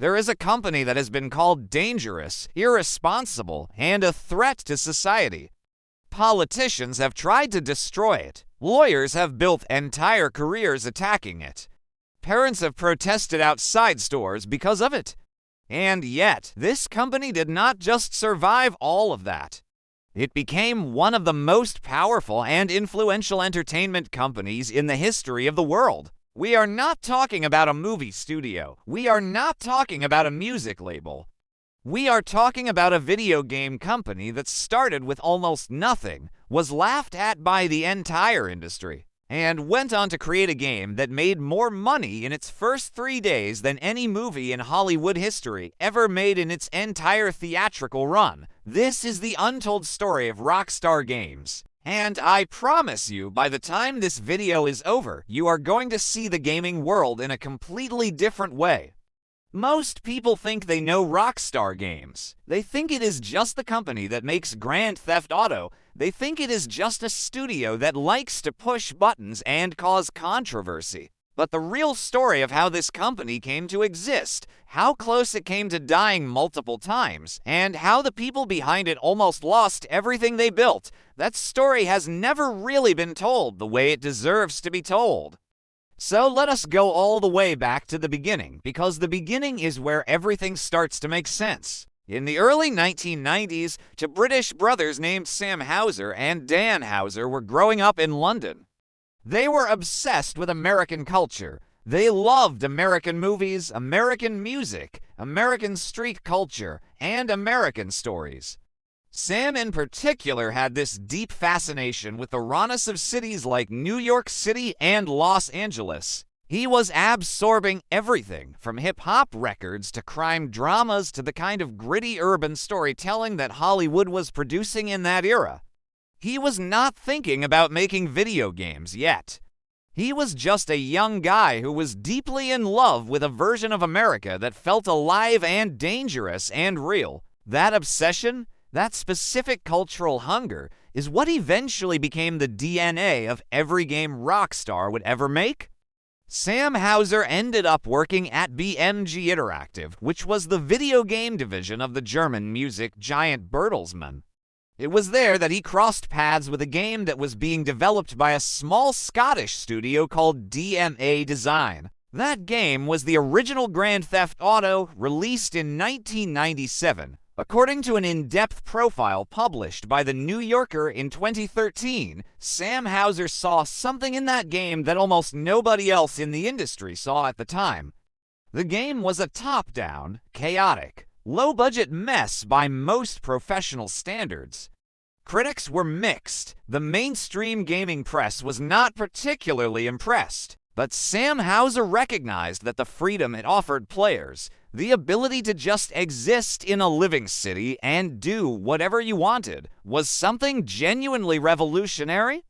There is a company that has been called dangerous, irresponsible, and a threat to society. Politicians have tried to destroy it. Lawyers have built entire careers attacking it. Parents have protested outside stores because of it. And yet, this company did not just survive all of that. It became one of the most powerful and influential entertainment companies in the history of the world. We are not talking about a movie studio. We are not talking about a music label. We are talking about a video game company that started with almost nothing, was laughed at by the entire industry, and went on to create a game that made more money in its first 3 days than any movie in Hollywood history ever made in its entire theatrical run. This is the untold story of Rockstar Games. And I promise you, by the time this video is over, you are going to see the gaming world in a completely different way. Most people think they know Rockstar Games. They think it is just the company that makes Grand Theft Auto. They think it is just a studio that likes to push buttons and cause controversy. But the real story of how this company came to exist, how close it came to dying multiple times, and how the people behind it almost lost everything they built, that story has never really been told the way it deserves to be told. So let us go all the way back to the beginning, because the beginning is where everything starts to make sense. In the early 1990s, two British brothers named Sam Houser and Dan Houser were growing up in London. They were obsessed with American culture. They loved American movies, American music, American street culture, and American stories. Sam in particular had this deep fascination with the rawness of cities like New York City and Los Angeles. He was absorbing everything from hip-hop records to crime dramas to the kind of gritty urban storytelling that Hollywood was producing in that era. He was not thinking about making video games yet. He was just a young guy who was deeply in love with a version of America that felt alive and dangerous and real. That obsession, that specific cultural hunger, is what eventually became the DNA of every game Rockstar would ever make. Sam Houser ended up working at BMG Interactive, which was the video game division of the German music giant Bertelsmann. It was there that he crossed paths with a game that was being developed by a small Scottish studio called DMA Design. That game was the original Grand Theft Auto, released in 1997. According to an in-depth profile published by The New Yorker in 2013, Sam Houser saw something in that game that almost nobody else in the industry saw at the time. The game was a top-down, chaotic, low-budget mess by most professional standards. Critics were mixed. The mainstream gaming press was not particularly impressed. But Sam Houser recognized that the freedom it offered players, the ability to just exist in a living city and do whatever you wanted, was something genuinely revolutionary.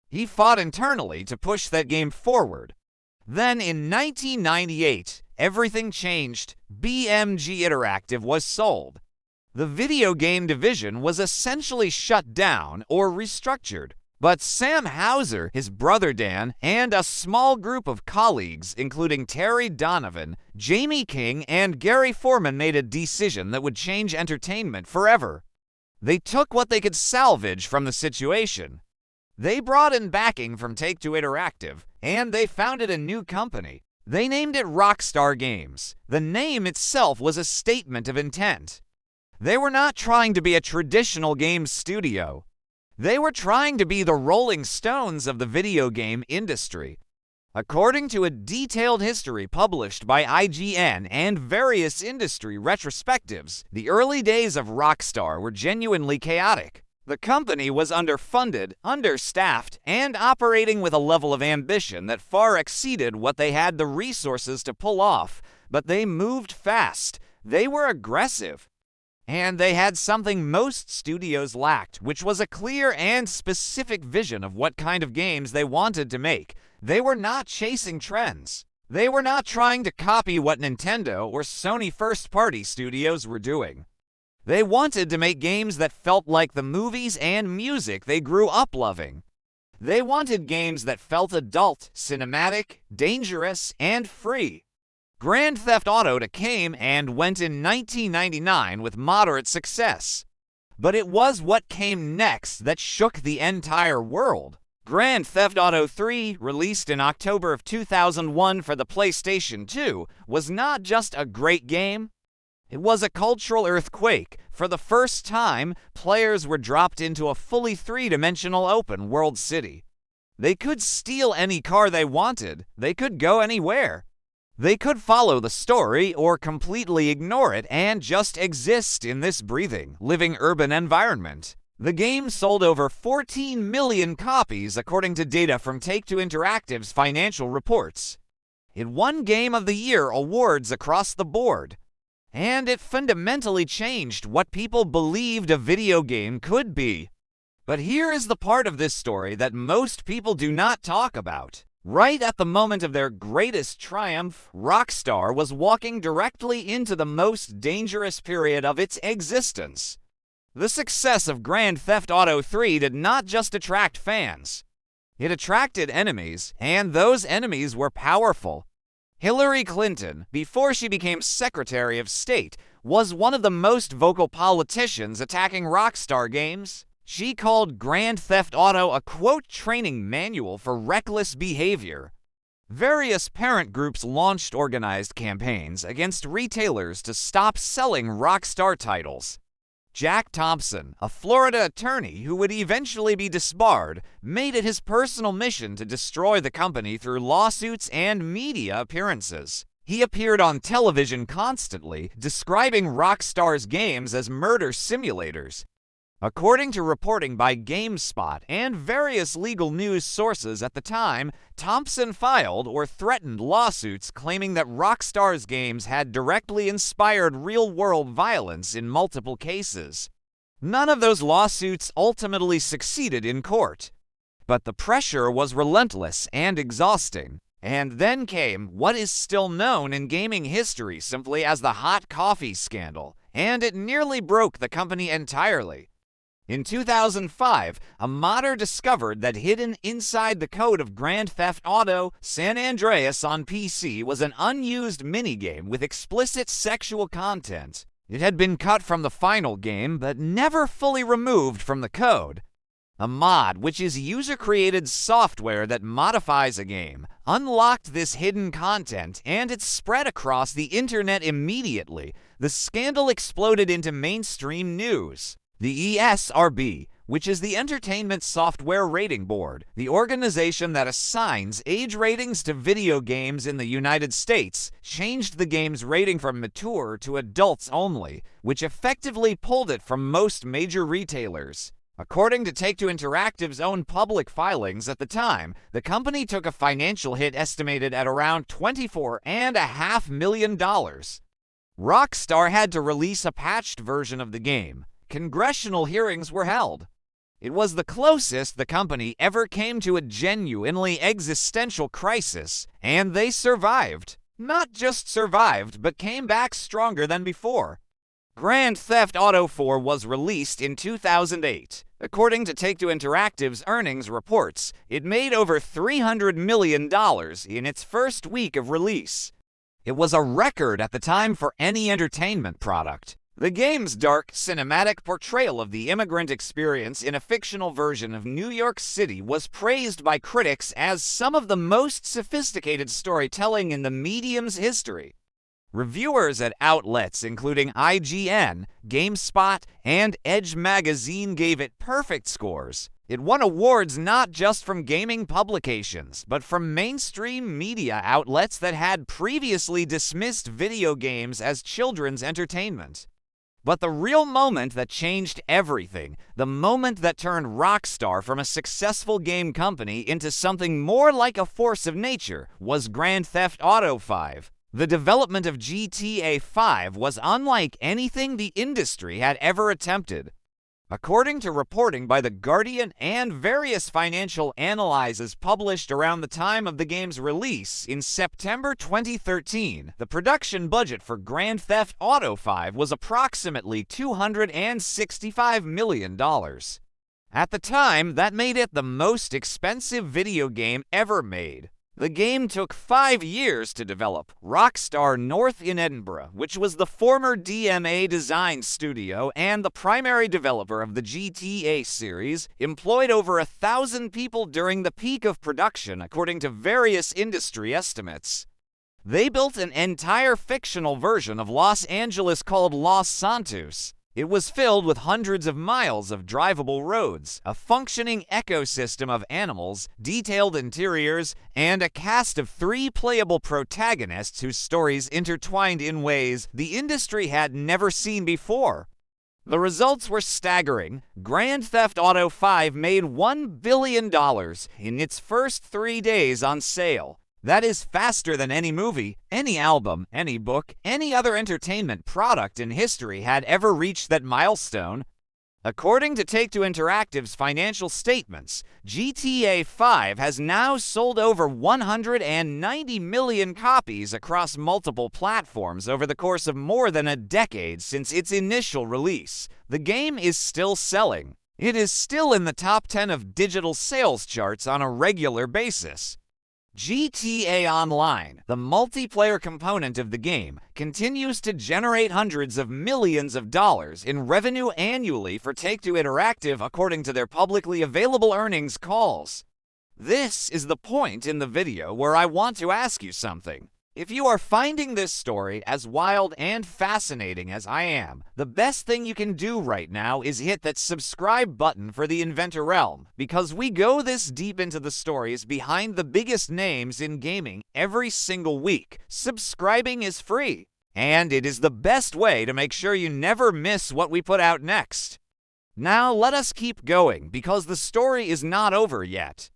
He fought internally to push that game forward. Then in 1998, everything changed. BMG Interactive was sold. The video game division was essentially shut down or restructured. But Sam Houser, his brother Dan, and a small group of colleagues, including Terry Donovan, Jamie King, and Gary Foreman, made a decision that would change entertainment forever. They took what they could salvage from the situation. They brought in backing from Take-Two Interactive, and they founded a new company. They named it Rockstar Games. The name itself was a statement of intent. They were not trying to be a traditional games studio. They were trying to be the Rolling Stones of the video game industry. According to a detailed history published by IGN and various industry retrospectives, the early days of Rockstar were genuinely chaotic. The company was underfunded, understaffed, and operating with a level of ambition that far exceeded what they had the resources to pull off. But they moved fast. They were aggressive. And they had something most studios lacked, which was a clear and specific vision of what kind of games they wanted to make. They were not chasing trends. They were not trying to copy what Nintendo or Sony first-party studios were doing. They wanted to make games that felt like the movies and music they grew up loving. They wanted games that felt adult, cinematic, dangerous, and free. Grand Theft Auto came and went in 1999 with moderate success. But it was what came next that shook the entire world. Grand Theft Auto 3, released in October of 2001 for the PlayStation 2, was not just a great game. It was a cultural earthquake. For the first time, players were dropped into a fully three-dimensional open-world city. They could steal any car they wanted. They could go anywhere. They could follow the story or completely ignore it and just exist in this breathing, living urban environment. The game sold over 14 million copies according to data from Take-Two Interactive's financial reports. It won Game of the Year awards across the board. And it fundamentally changed what people believed a video game could be. But here is the part of this story that most people do not talk about. Right at the moment of their greatest triumph, Rockstar was walking directly into the most dangerous period of its existence. The success of Grand Theft Auto 3 did not just attract fans. It attracted enemies, and those enemies were powerful. Hillary Clinton, before she became Secretary of State, was one of the most vocal politicians attacking Rockstar Games. She called Grand Theft Auto a, quote, training manual for reckless behavior. Various parent groups launched organized campaigns against retailers to stop selling Rockstar titles. Jack Thompson, a Florida attorney who would eventually be disbarred, made it his personal mission to destroy the company through lawsuits and media appearances. He appeared on television constantly, describing Rockstar's games as murder simulators. According to reporting by GameSpot and various legal news sources at the time, Thompson filed or threatened lawsuits claiming that Rockstar's games had directly inspired real-world violence in multiple cases. None of those lawsuits ultimately succeeded in court. But the pressure was relentless and exhausting. And then came what is still known in gaming history simply as the hot coffee scandal, and it nearly broke the company entirely. In 2005, a modder discovered that hidden inside the code of Grand Theft Auto San Andreas on PC was an unused minigame with explicit sexual content. It had been cut from the final game, but never fully removed from the code. A mod, which is user-created software that modifies a game, unlocked this hidden content, and it spread across the internet immediately. The scandal exploded into mainstream news. The ESRB, which is the Entertainment Software Rating Board, the organization that assigns age ratings to video games in the United States, changed the game's rating from mature to adults only, which effectively pulled it from most major retailers. According to Take-Two Interactive's own public filings at the time, the company took a financial hit estimated at around $24.5 million. Rockstar had to release a patched version of the game. Congressional hearings were held. It was the closest the company ever came to a genuinely existential crisis, and they survived. Not just survived, but came back stronger than before. Grand Theft Auto 4 was released in 2008. According to Take-Two Interactive's earnings reports, it made over $300 million in its first week of release. It was a record at the time for any entertainment product. The game's dark, cinematic portrayal of the immigrant experience in a fictional version of New York City was praised by critics as some of the most sophisticated storytelling in the medium's history. Reviewers at outlets including IGN, GameSpot, and Edge magazine gave it perfect scores. It won awards not just from gaming publications, but from mainstream media outlets that had previously dismissed video games as children's entertainment. But the real moment that changed everything, the moment that turned Rockstar from a successful game company into something more like a force of nature, was Grand Theft Auto 5. The development of GTA 5 was unlike anything the industry had ever attempted. According to reporting by The Guardian and various financial analyses published around the time of the game's release in September 2013, the production budget for Grand Theft Auto 5 was approximately $265 million. At the time, that made it the most expensive video game ever made. The game took 5 years to develop. Rockstar North in Edinburgh, which was the former DMA design studio and the primary developer of the GTA series, employed over 1,000 people during the peak of production, according to various industry estimates. They built an entire fictional version of Los Angeles called Los Santos. It was filled with hundreds of miles of drivable roads, a functioning ecosystem of animals, detailed interiors, and a cast of 3 playable protagonists whose stories intertwined in ways the industry had never seen before. The results were staggering. Grand Theft Auto V made $1 billion in its first 3 days on sale. That is faster than any movie, any album, any book, any other entertainment product in history had ever reached that milestone. According to Take-Two Interactive's financial statements, GTA V has now sold over 190 million copies across multiple platforms over the course of more than a decade since its initial release. The game is still selling. It is still in the top 10 of digital sales charts on a regular basis. GTA Online, the multiplayer component of the game, continues to generate hundreds of millions of dollars in revenue annually for Take-Two Interactive according to their publicly available earnings calls. This is the point in the video where I want to ask you something. If you are finding this story as wild and fascinating as I am, the best thing you can do right now is hit that subscribe button for the Inventor realm, because we go this deep into the stories behind the biggest names in gaming every single week. Subscribing is free, and it is the best way to make sure you never miss what we put out next. Now let us keep going, because the story is not over yet.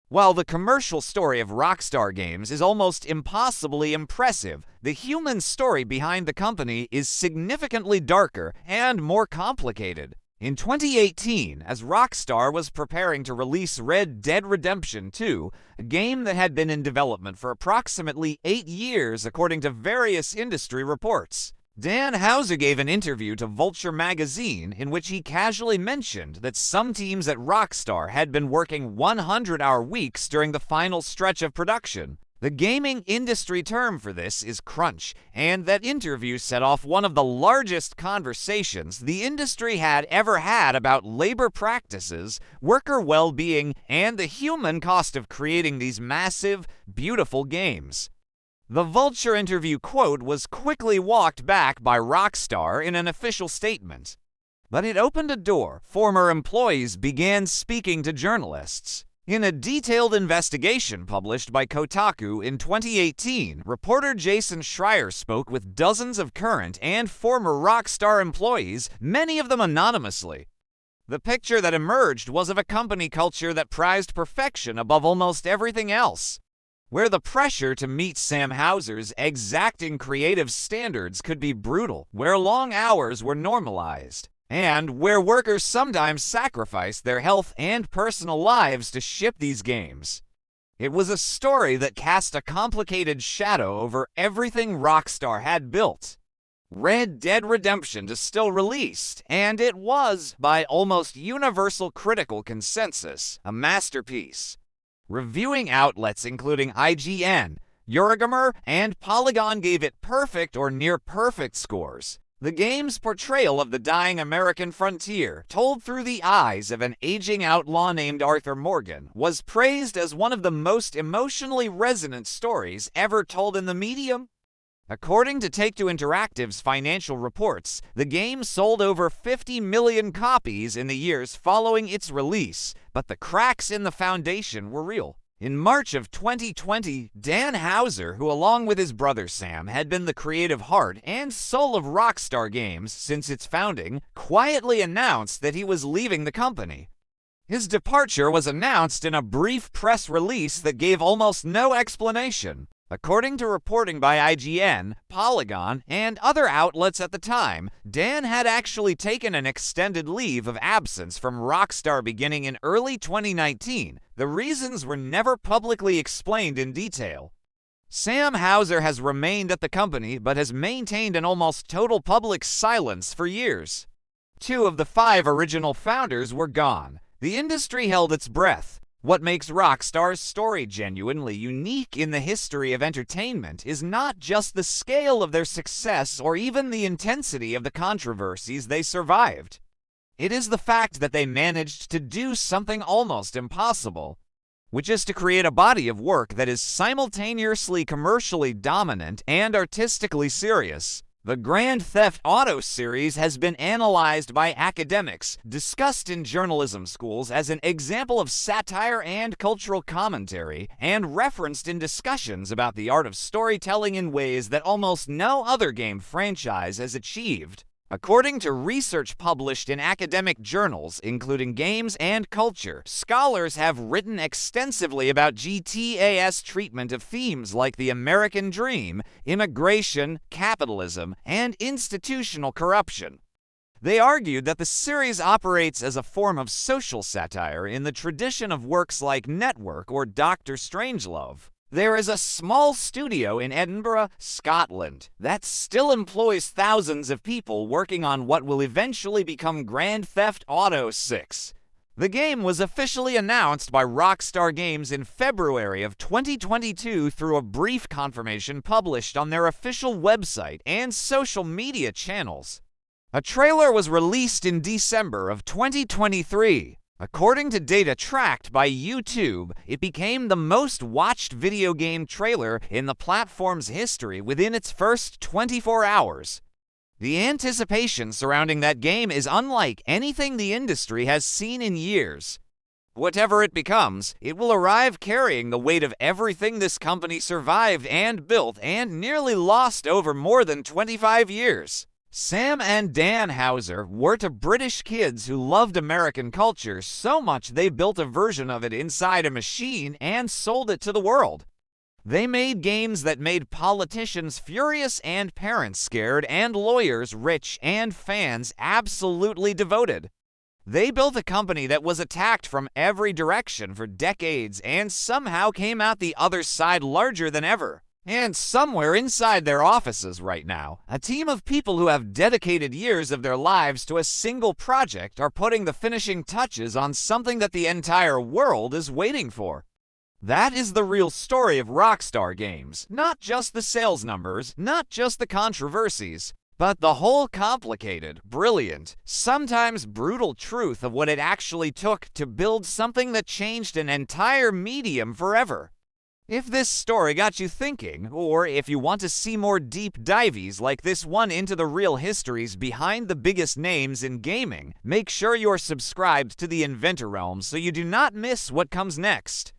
While the commercial story of Rockstar Games is almost impossibly impressive, the human story behind the company is significantly darker and more complicated. In 2018, as Rockstar was preparing to release Red Dead Redemption 2, a game that had been in development for approximately 8 years according to various industry reports, Dan Houser gave an interview to Vulture magazine in which he casually mentioned that some teams at Rockstar had been working 100-hour weeks during the final stretch of production. The gaming industry term for this is crunch, and that interview set off one of the largest conversations the industry had ever had about labor practices, worker well-being, and the human cost of creating these massive, beautiful games. The Vulture interview quote was quickly walked back by Rockstar in an official statement. But it opened a door. Former employees began speaking to journalists. In a detailed investigation published by Kotaku in 2018, reporter Jason Schreier spoke with dozens of current and former Rockstar employees, many of them anonymously. The picture that emerged was of a company culture that prized perfection above almost everything else, where the pressure to meet Sam Houser's exacting creative standards could be brutal, where long hours were normalized, and where workers sometimes sacrificed their health and personal lives to ship these games. It was a story that cast a complicated shadow over everything Rockstar had built. Red Dead Redemption is still released, and it was, by almost universal critical consensus, a masterpiece. Reviewing outlets including IGN, Eurogamer, and Polygon gave it perfect or near-perfect scores. The game's portrayal of the dying American frontier, told through the eyes of an aging outlaw named Arthur Morgan, was praised as one of the most emotionally resonant stories ever told in the medium. According to Take-Two Interactive's financial reports, the game sold over 50 million copies in the years following its release, but the cracks in the foundation were real. In March of 2020, Dan Houser, who along with his brother Sam had been the creative heart and soul of Rockstar Games since its founding, quietly announced that he was leaving the company. His departure was announced in a brief press release that gave almost no explanation. According to reporting by IGN, Polygon, and other outlets at the time, Dan had actually taken an extended leave of absence from Rockstar beginning in early 2019. The reasons were never publicly explained in detail. Sam Houser has remained at the company but has maintained an almost total public silence for years. 2 of the 5 original founders were gone. The industry held its breath. What makes Rockstar's story genuinely unique in the history of entertainment is not just the scale of their success or even the intensity of the controversies they survived. It is the fact that they managed to do something almost impossible, which is to create a body of work that is simultaneously commercially dominant and artistically serious. The Grand Theft Auto series has been analyzed by academics, discussed in journalism schools as an example of satire and cultural commentary, and referenced in discussions about the art of storytelling in ways that almost no other game franchise has achieved. According to research published in academic journals, including Games and Culture, scholars have written extensively about GTA's treatment of themes like the American dream, immigration, capitalism, and institutional corruption. They argued that the series operates as a form of social satire in the tradition of works like Network or Dr. Strangelove. There is a small studio in Edinburgh, Scotland, that still employs thousands of people working on what will eventually become Grand Theft Auto 6. The game was officially announced by Rockstar Games in February of 2022 through a brief confirmation published on their official website and social media channels. A trailer was released in December of 2023. According to data tracked by YouTube, it became the most watched video game trailer in the platform's history within its first 24 hours. The anticipation surrounding that game is unlike anything the industry has seen in years. Whatever it becomes, it will arrive carrying the weight of everything this company survived and built and nearly lost over more than 25 years. Sam and Dan Houser were to British kids who loved American culture so much they built a version of it inside a machine and sold it to the world. They made games that made politicians furious and parents scared and lawyers rich and fans absolutely devoted. They built a company that was attacked from every direction for decades and somehow came out the other side larger than ever. And somewhere inside their offices right now, a team of people who have dedicated years of their lives to a single project are putting the finishing touches on something that the entire world is waiting for. That is the real story of Rockstar Games, not just the sales numbers, not just the controversies, but the whole complicated, brilliant, sometimes brutal truth of what it actually took to build something that changed an entire medium forever. If this story got you thinking, or if you want to see more deep dives like this one into the real histories behind the biggest names in gaming, make sure you're subscribed to the Inventor realm so you do not miss what comes next.